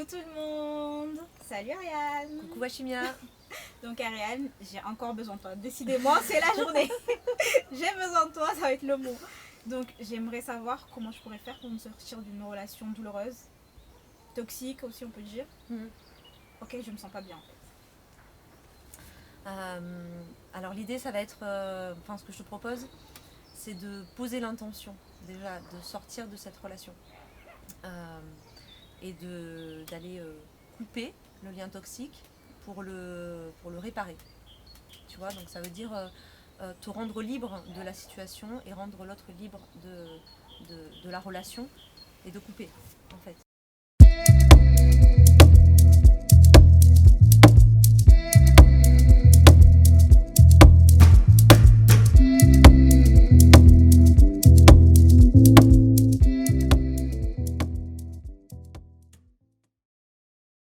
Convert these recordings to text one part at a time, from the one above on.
tout le monde. Salut Ariane. Coucou Wachimia. Donc Ariane, j'ai encore besoin de toi. Décidément, c'est la journée. J'ai besoin de toi, ça va être le mot. Donc j'aimerais savoir comment je pourrais faire pour me sortir d'une relation douloureuse, toxique aussi on peut dire. Ok, je me sens pas bien en fait. Alors l'idée ça va être, ce que je te propose, c'est de poser l'intention déjà de sortir de cette relation et d'aller couper le lien toxique pour le réparer. Tu vois, donc ça veut dire te rendre libre de la situation et rendre l'autre libre de la relation et de couper en fait.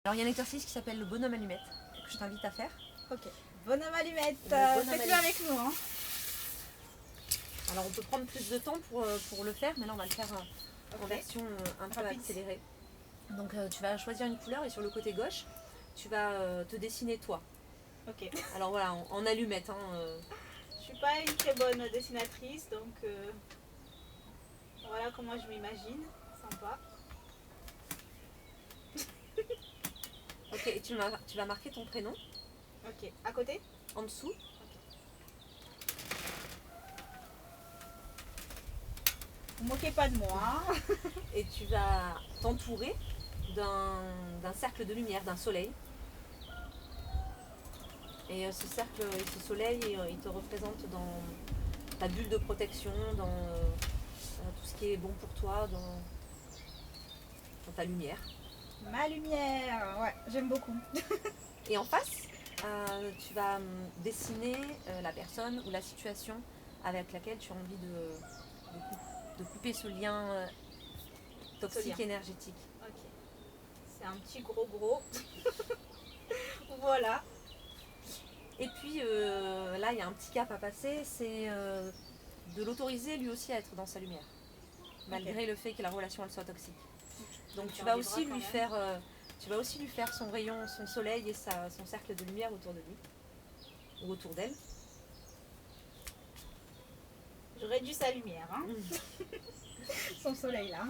Alors il y a un exercice qui s'appelle le bonhomme allumette que je t'invite à faire. Ok, bonhomme allumette, faites-le avec nous. Hein. Alors on peut prendre plus de temps pour le faire, mais là on va le faire en version un peu accélérée. Donc tu vas choisir une couleur et sur le côté gauche, tu vas te dessiner toi. Ok. Alors voilà, en allumette. Je suis pas une très bonne dessinatrice, donc voilà comment je m'imagine. Sympa. Ok, et tu vas marquer ton prénom. Ok, à côté? En dessous. Vous moquez pas de moi. Hein. Et tu vas t'entourer d'un cercle de lumière, d'un soleil. Et ce cercle et ce soleil, il te représente dans ta bulle de protection, dans tout ce qui est bon pour toi, dans ta lumière. Ma lumière, ouais, j'aime beaucoup. Et en face, tu vas dessiner la personne ou la situation avec laquelle tu as envie de couper ce lien toxique énergétique. Ok. C'est un petit gros. Voilà. Et puis là, il y a un petit cap à passer, c'est de l'autoriser lui aussi à être dans sa lumière, malgré le fait que la relation elle soit toxique. Donc tu vas aussi lui faire son rayon, son soleil et son cercle de lumière autour de lui ou autour d'elle. Je réduis sa lumière, hein. Son soleil là.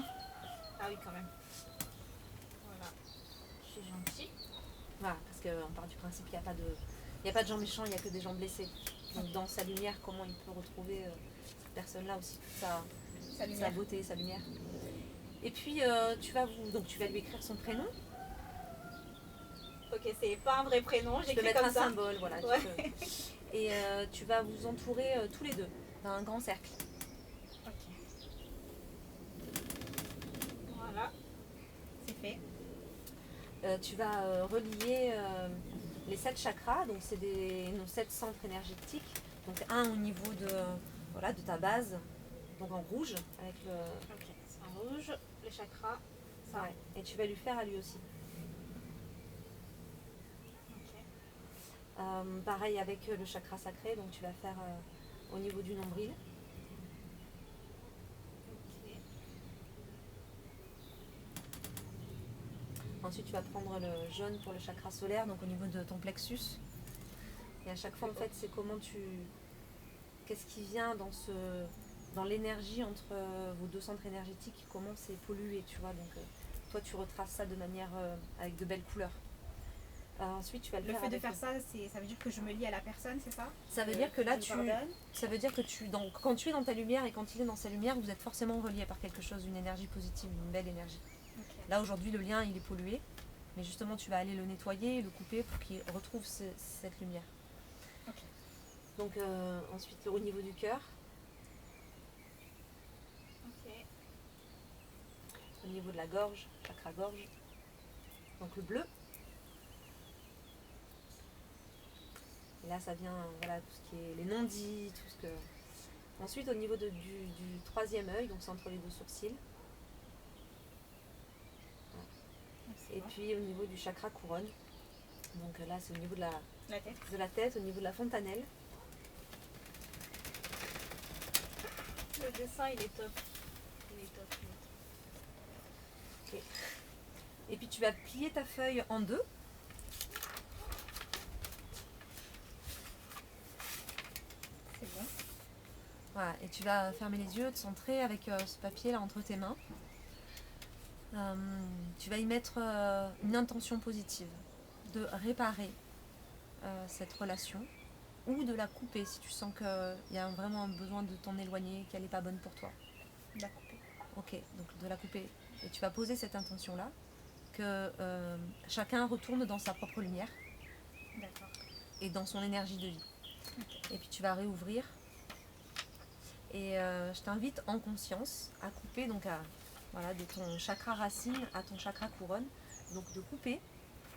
Ah oui quand même. Voilà. Je suis gentille. Voilà, parce qu'on part du principe qu'il n'y a pas de gens méchants, il n'y a que des gens blessés. Donc dans sa lumière, comment il peut retrouver cette personne-là aussi, toute sa beauté, sa lumière. Et puis tu vas lui écrire son prénom. Ok, c'est pas un vrai prénom, j'ai écrit comme ça. Tu peux mettre un symbole, voilà. Ouais. Et tu vas vous entourer tous les deux d'un grand cercle. Ok. Voilà, c'est fait. Tu vas relier les 7 chakras, donc c'est nos 7 centres énergétiques. Donc un au niveau de ta base, donc en rouge avec le. Ok, c'est en rouge, les chakras. Ça. Ouais. Et tu vas lui faire à lui aussi. Pareil avec le chakra sacré, donc tu vas faire au niveau du nombril. Okay. Ensuite tu vas prendre le jaune pour le chakra solaire, donc au niveau de ton plexus. Et à chaque fois en fait c'est qu'est-ce qui vient dans l'énergie entre vos deux centres énergétiques, comment c'est pollué, tu vois. Donc toi tu retraces ça de manière avec de belles couleurs. Ensuite, tu vas le fait de faire ça, ça veut dire que je me lie à la personne, c'est ça? Ça veut dire que là, ça veut dire que quand tu es dans ta lumière et quand il est dans sa lumière, vous êtes forcément reliés par quelque chose, une énergie positive, une belle énergie. Okay. Là, aujourd'hui, le lien, il est pollué, mais justement, tu vas aller le nettoyer, le couper pour qu'il retrouve cette lumière. Okay. Donc, ensuite, au niveau du cœur. Okay. Au niveau de la gorge, chakra gorge. Donc, le bleu. Et là, ça vient, voilà, tout ce qui est les non-dits, tout ce que... Ensuite, au niveau du troisième œil, donc c'est entre les deux sourcils. Et puis, au niveau du chakra couronne. Donc là, c'est au niveau de la tête, au niveau de la fontanelle. Le dessin, il est top. Il est top. Okay. Et puis tu vas plier ta feuille en deux. C'est bon. Voilà, et tu vas fermer les yeux, te centrer avec ce papier là entre tes mains. Tu vas y mettre une intention positive de réparer cette relation ou de la couper si tu sens qu'il y a vraiment un besoin de t'en éloigner, qu'elle n'est pas bonne pour toi. De la couper. Ok, donc de la couper. Et tu vas poser cette intention-là, que chacun retourne dans sa propre lumière D'accord. et dans son énergie de vie. Ok. Et puis tu vas réouvrir. Et je t'invite en conscience à couper donc voilà, de ton chakra racine à ton chakra couronne. Donc de couper,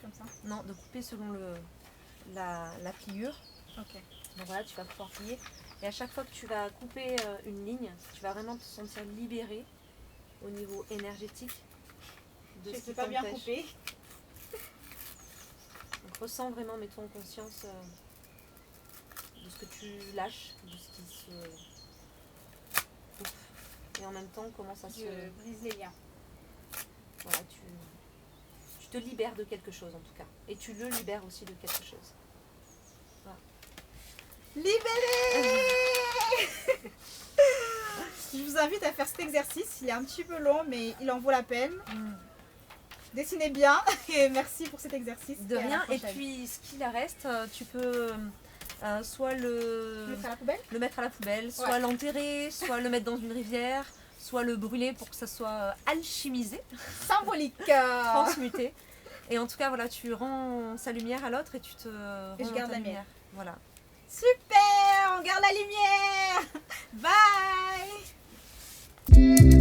Comme ça. non, de couper selon la pliure. Ok. Donc voilà, tu vas pouvoir plier. Et à chaque fois que tu vas couper une ligne, tu vas vraiment te sentir libéré au niveau énergétique de Je ce sais qui pas bien t'empêche. couper. Donc ressens vraiment, mets-toi en conscience de ce que tu lâches, de ce qui se coupe. Et en même temps, comment ça se... Je brise les liens. Voilà, tu te libères de quelque chose en tout cas. Et tu le libères aussi de quelque chose. Libéré. Je vous invite à faire cet exercice. Il est un petit peu long, mais il en vaut la peine. Dessinez bien et merci pour cet exercice. De Et à la rien. Et prochaine. puis, ce qu'il reste, tu peux soit Tu le feras à la poubelle. le mettre à la poubelle, soit Ouais. l'enterrer, soit le mettre dans une rivière, soit le brûler pour que ça soit alchimisé, Symbolique. transmuté. Et en tout cas, voilà, tu rends sa lumière à l'autre et tu te rends Et je dans garde ta la mienne. lumière. Voilà. Super, on garde la lumière. Bye.